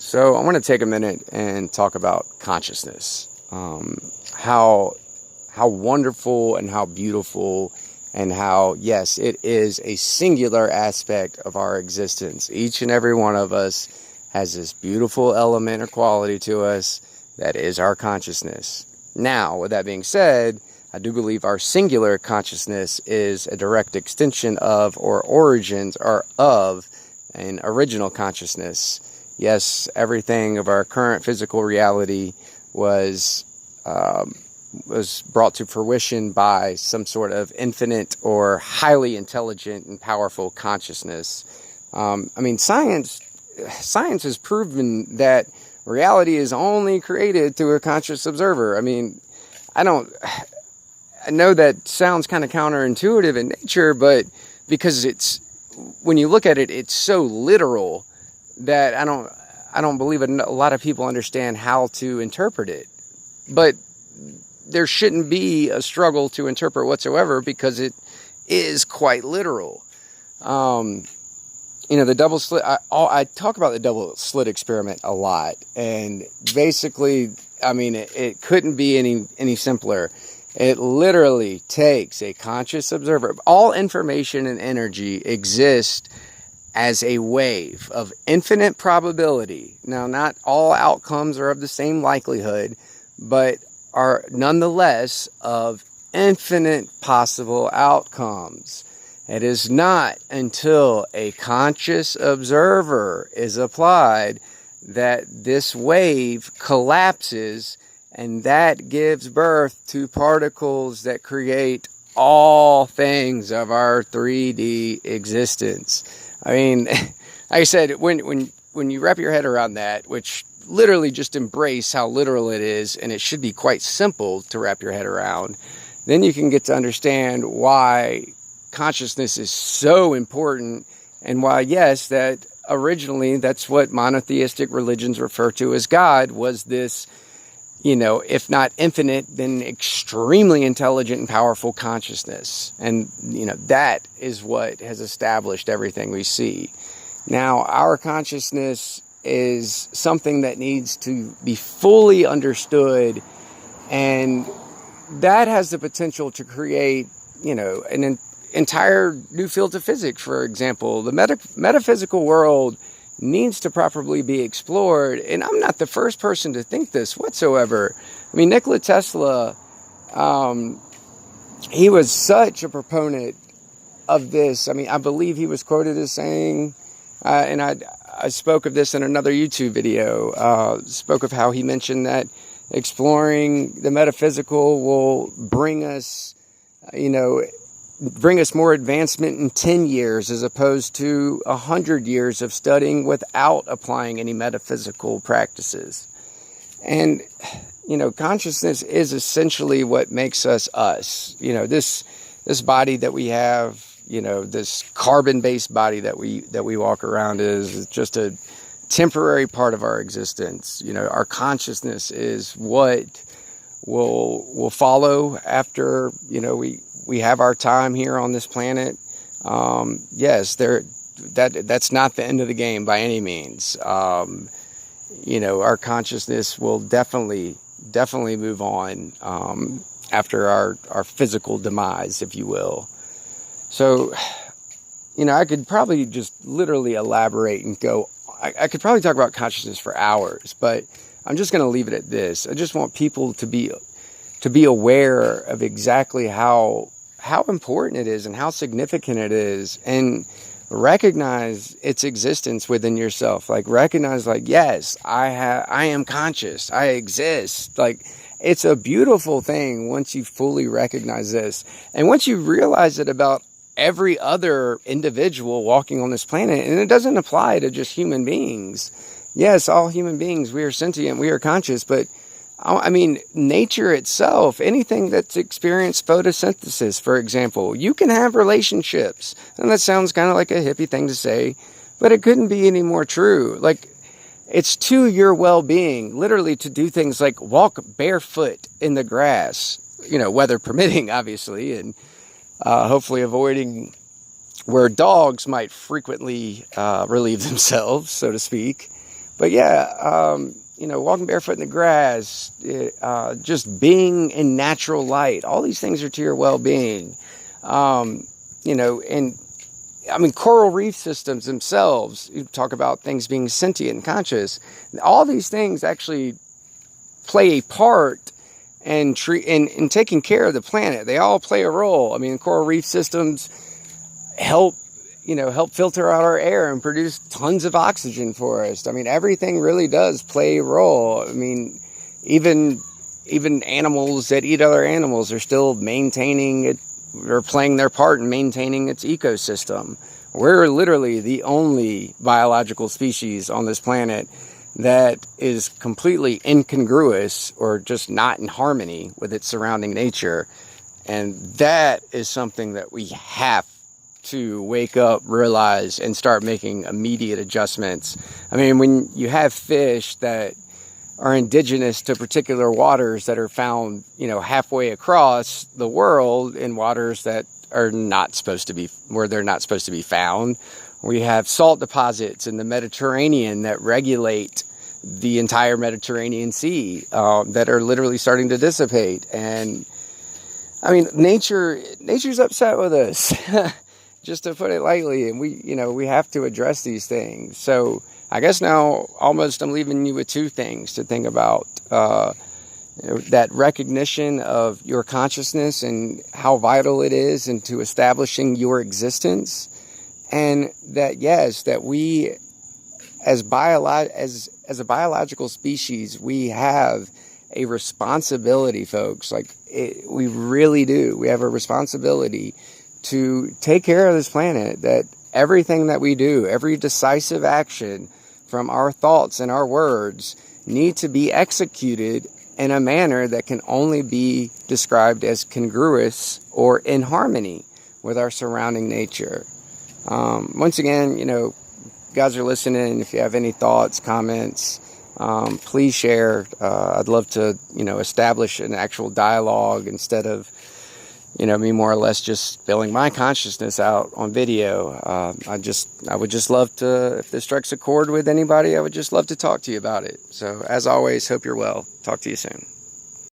So I want to take a minute and talk about consciousness. How wonderful and how beautiful, and how, yes, it is a singular aspect of our existence. Each and every one of us has this beautiful element or quality to us that is our consciousness. Now, with that being said, I do believe our singular consciousness is a direct extension of, or origins are of, an original consciousness. Yes, everything of our current physical reality was brought to fruition by some sort of infinite or highly intelligent and powerful consciousness. Science has proven that reality is only created through a conscious observer. I know that sounds kind of counterintuitive in nature, but because when you look at it, it's so literal that I don't believe a lot of people understand how to interpret it. But there shouldn't be a struggle to interpret whatsoever, because it is quite literal. The double slit, I talk about the double slit experiment a lot, and basically, it couldn't be any simpler. It literally takes a conscious observer. All information and energy exist as a wave of infinite probability. Now, not all outcomes are of the same likelihood, but are nonetheless of infinite possible outcomes. It is not until a conscious observer is applied that this wave collapses, and that gives birth to particles that create all things of our 3D existence. Like I said, when you wrap your head around that, which literally just embrace how literal it is, and it should be quite simple to wrap your head around, then you can get to understand why consciousness is so important, and why, yes, that originally that's what monotheistic religions refer to as God, was this, if not infinite, then extremely intelligent and powerful consciousness. And, that is what has established everything we see. Now, our consciousness is something that needs to be fully understood, and that has the potential to create, an entire new field of physics. For example, the metaphysical world needs to properly be explored, and I'm not the first person to think this whatsoever. Nikola Tesla, he was such a proponent of this. I believe he was quoted as saying, and I spoke of this in another YouTube video, spoke of how he mentioned that exploring the metaphysical will bring us more advancement in 10 years as opposed to 100 years of studying without applying any metaphysical practices. And, consciousness is essentially what makes us us. This body that we have, this carbon-based body that we walk around is just a temporary part of our existence. Our consciousness is what will follow after, we have our time here on this planet. Yes, that's not the end of the game by any means. Our consciousness will definitely move on after our physical demise, if you will. So, I could probably just literally elaborate and go. I could probably talk about consciousness for hours, but I'm just going to leave it at this. I just want people to be aware of exactly how important it is and how significant it is, and recognize its existence within yourself. Recognize, yes, I am conscious. I exist. It's a beautiful thing once you fully recognize this, and once you realize it about every other individual walking on this planet. And it doesn't apply to just human beings. Yes, all human beings, we are sentient, we are conscious, but nature itself, anything that's experienced photosynthesis, for example, you can have relationships. And that sounds kind of like a hippie thing to say, but it couldn't be any more true. It's to your well-being, literally, to do things like walk barefoot in the grass, weather permitting, obviously, and hopefully avoiding where dogs might frequently relieve themselves, so to speak. But yeah, walking barefoot in the grass, just being in natural light, all these things are to your well-being. And I mean, coral reef systems themselves, you talk about things being sentient and conscious. All these things actually play a part in taking care of the planet. They all play a role. I mean, coral reef systems help filter out our air and produce tons of oxygen for us. I mean, everything really does play a role. I mean, even animals that eat other animals are still maintaining it, or playing their part in maintaining its ecosystem. We're literally the only biological species on this planet that is completely incongruous or just not in harmony with its surrounding nature. And that is something that we have to wake up, realize, and start making immediate adjustments. I mean, when you have fish that are indigenous to particular waters that are found, halfway across the world in waters that are not supposed to be, where they're not supposed to be found. We have salt deposits in the Mediterranean that regulate the entire Mediterranean Sea that are literally starting to dissipate. And I mean, nature's upset with us, just to put it lightly. And we have to address these things. So I guess now almost I'm leaving you with two things to think about. That recognition of your consciousness and how vital it is into establishing your existence. And that, yes, that we as a biological species, we have a responsibility, folks. We really do. We have a responsibility to take care of this planet, that everything that we do, every decisive action from our thoughts and our words need to be executed in a manner that can only be described as congruous or in harmony with our surrounding nature. Once again, you guys are listening. If you have any thoughts, comments, please share. I'd love to, establish an actual dialogue instead of, me more or less just spilling my consciousness out on video. I would just love to, if this strikes a chord with anybody, I would just love to talk to you about it. So as always, hope you're well. Talk to you soon.